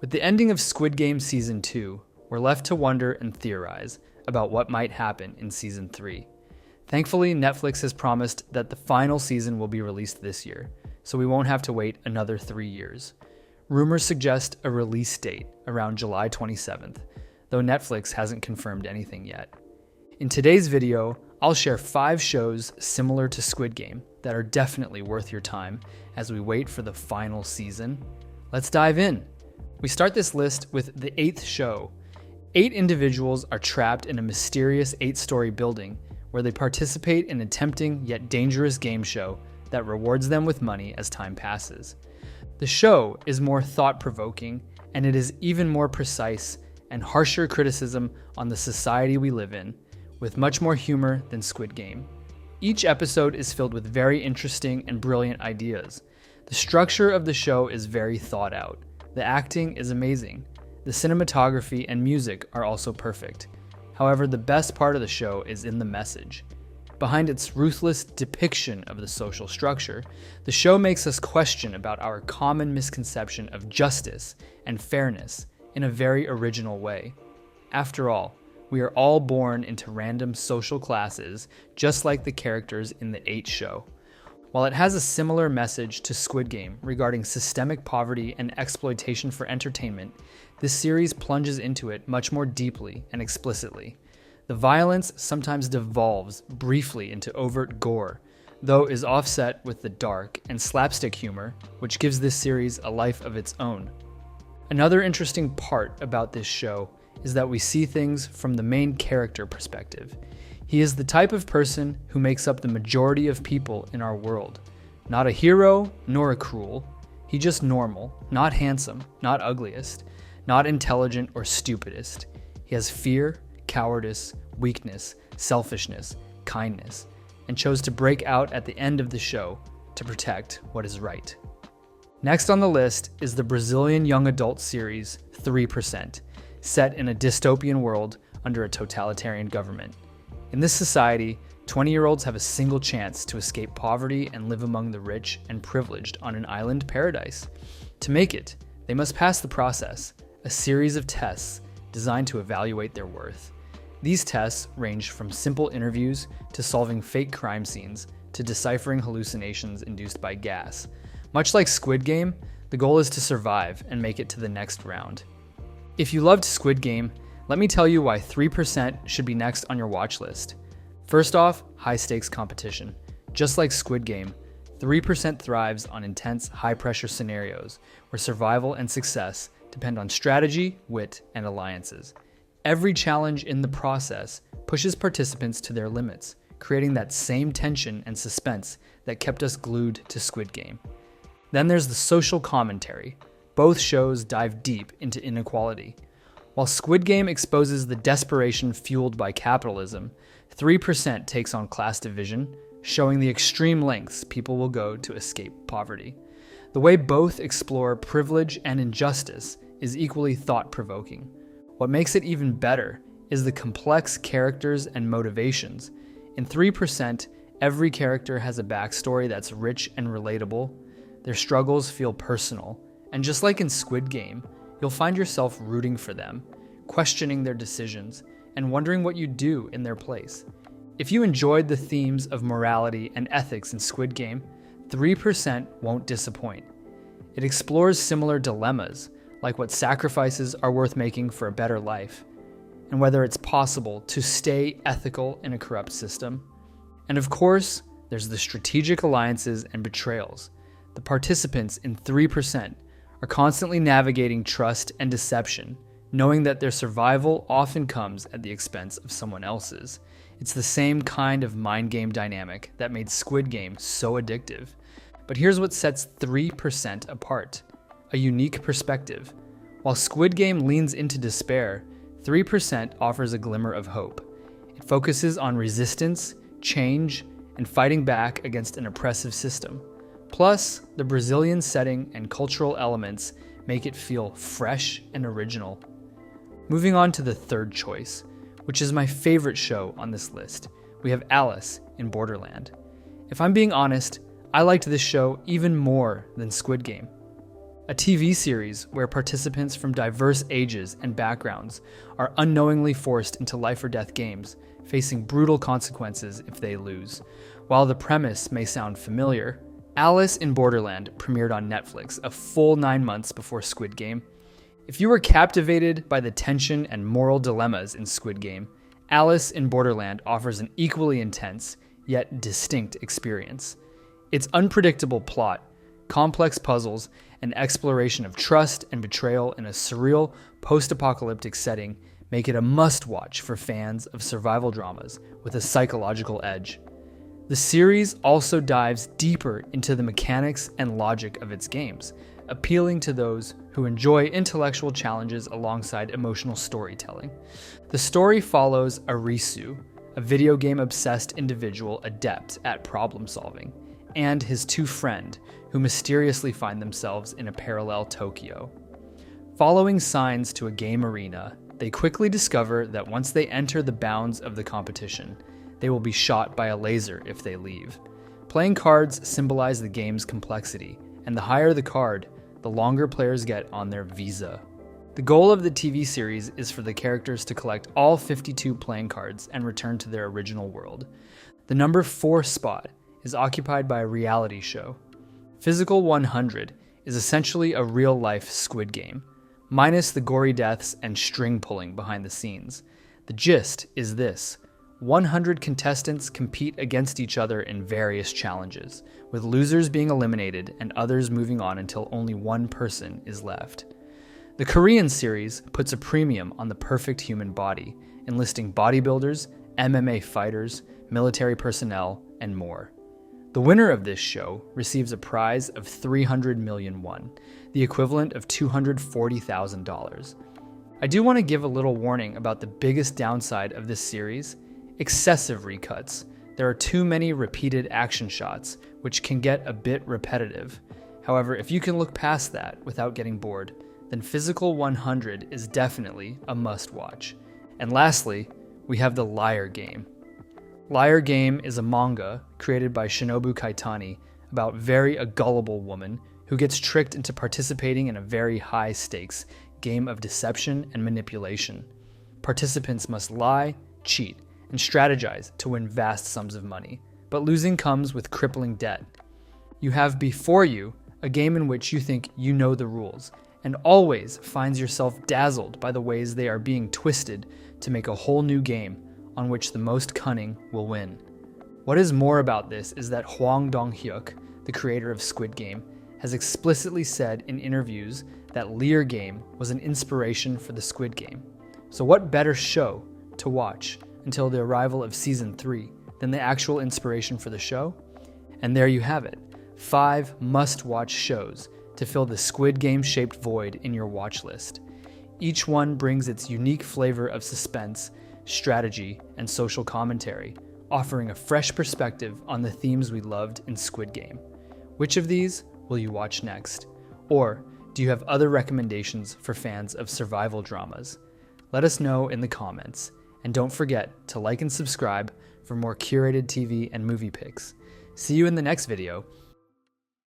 With the ending of Squid Game Season 2, we're left to wonder and theorize about what might happen in Season 3. Thankfully, Netflix has promised that the final season will be released this year, so we won't have to wait another 3 years. Rumors suggest a release date around July 27th, though Netflix hasn't confirmed anything yet. In today's video, I'll share 5 shows similar to Squid Game that are definitely worth your time as we wait for the final season. Let's dive in. We start this list with the 8th show. 8 individuals are trapped in a mysterious 8-story building where they participate in a tempting yet dangerous game show that rewards them with money as time passes. The show is more thought-provoking, and it is even more precise and harsher criticism on the society we live in, with much more humor than Squid Game. Each episode is filled with very interesting and brilliant ideas. The structure of the show is very thought out. The acting is amazing. The cinematography and music are also perfect. However, the best part of the show is in the message. Behind its ruthless depiction of the social structure, the show makes us question about our common misconception of justice and fairness in a very original way. After all, we are all born into random social classes, just like the characters in the 8 show. While it has a similar message to Squid Game regarding systemic poverty and exploitation for entertainment, this series plunges into it much more deeply and explicitly. The violence sometimes devolves briefly into overt gore, though is offset with the dark and slapstick humor, which gives this series a life of its own. Another interesting part about this show is that we see things from the main character perspective. He is the type of person who makes up the majority of people in our world. Not a hero, nor a cruel. He's just normal, not handsome, not ugliest, not intelligent or stupidest. He has fear, cowardice, weakness, selfishness, kindness, and chose to break out at the end of the show to protect what is right. Next on the list is the Brazilian young adult series 3%, set in a dystopian world under a totalitarian government. In this society, 20-year-olds have a single chance to escape poverty and live among the rich and privileged on an island paradise. To make it, they must pass the process, a series of tests designed to evaluate their worth. These tests range from simple interviews to solving fake crime scenes to deciphering hallucinations induced by gas. Much like Squid Game, the goal is to survive and make it to the next round. If you loved Squid Game, let me tell you why 3% should be next on your watch list. First off, high-stakes competition. Just like Squid Game, 3% thrives on intense, high-pressure scenarios where survival and success depend on strategy, wit, and alliances. Every challenge in the process pushes participants to their limits, creating that same tension and suspense that kept us glued to Squid Game. Then there's the social commentary. Both shows dive deep into inequality. While Squid Game exposes the desperation fueled by capitalism, 3% takes on class division, showing the extreme lengths people will go to escape poverty. The way both explore privilege and injustice is equally thought-provoking. What makes it even better is the complex characters and motivations. In 3%, every character has a backstory that's rich and relatable. Their struggles feel personal, and just like in Squid Game, you'll find yourself rooting for them, questioning their decisions, and wondering what you'd do in their place. If you enjoyed the themes of morality and ethics in Squid Game, 3% won't disappoint. It explores similar dilemmas, like what sacrifices are worth making for a better life, and whether it's possible to stay ethical in a corrupt system. And of course, there's the strategic alliances and betrayals. The participants in 3% are constantly navigating trust and deception, knowing that their survival often comes at the expense of someone else's. It's the same kind of mind game dynamic that made Squid Game so addictive. But here's what sets 3% apart: a unique perspective. While Squid Game leans into despair, 3% offers a glimmer of hope. It focuses on resistance, change, and fighting back against an oppressive system. Plus, the Brazilian setting and cultural elements make it feel fresh and original. Moving on to the third choice, which is my favorite show on this list, we have Alice in Borderland. If I'm being honest, I liked this show even more than Squid Game. a TV series where participants from diverse ages and backgrounds are unknowingly forced into life or death games, facing brutal consequences if they lose. While the premise may sound familiar, Alice in Borderland premiered on Netflix a full 9 months before Squid Game. If you were captivated by the tension and moral dilemmas in Squid Game, Alice in Borderland offers an equally intense, yet distinct experience. Its unpredictable plot, complex puzzles, and exploration of trust and betrayal in a surreal, post-apocalyptic setting make it a must-watch for fans of survival dramas with a psychological edge. The series also dives deeper into the mechanics and logic of its games, appealing to those who enjoy intellectual challenges alongside emotional storytelling. The story follows Arisu, a video game-obsessed individual adept at problem-solving, and his two friends, who mysteriously find themselves in a parallel Tokyo. Following signs to a game arena, they quickly discover that once they enter the bounds of the competition, they will be shot by a laser if they leave. Playing cards symbolize the game's complexity, and the higher the card, the longer players get on their visa. The goal of the TV series is for the characters to collect all 52 playing cards and return to their original world. The number 4 spot is occupied by a reality show. Physical 100 is essentially a real-life Squid Game, minus the gory deaths and string pulling behind the scenes. The gist is this: 100 contestants compete against each other in various challenges, with losers being eliminated and others moving on until only one person is left. The Korean series puts a premium on the perfect human body, enlisting bodybuilders, MMA fighters, military personnel, and more. The winner of this show receives a prize of 300 million won, the equivalent of $240,000. I do want to give a little warning about the biggest downside of this series: excessive recuts. There are too many repeated action shots, which can get a bit repetitive. However, if you can look past that without getting bored, then Physical 100 is definitely a must-watch. And lastly, we have the Liar Game. Liar Game is a manga created by Shinobu Kaitani about a gullible woman who gets tricked into participating in a very high-stakes game of deception and manipulation. Participants must lie, cheat, and strategize to win vast sums of money, but losing comes with crippling debt. You have before you a game in which you think you know the rules, and always finds yourself dazzled by the ways they are being twisted to make a whole new game on which the most cunning will win. What is more about this is that Hwang Dong-hyuk, the creator of Squid Game, has explicitly said in interviews that Liar Game was an inspiration for the Squid Game. So what better show to watch until the arrival of Season 3 than the actual inspiration for the show? And there you have it, 5 must-watch shows to fill the Squid Game-shaped void in your watch list. Each one brings its unique flavor of suspense, strategy, and social commentary, offering a fresh perspective on the themes we loved in Squid Game. Which of these will you watch next? Or do you have other recommendations for fans of survival dramas? Let us know in the comments, and don't forget to like and subscribe for more curated TV and movie picks. See you in the next video.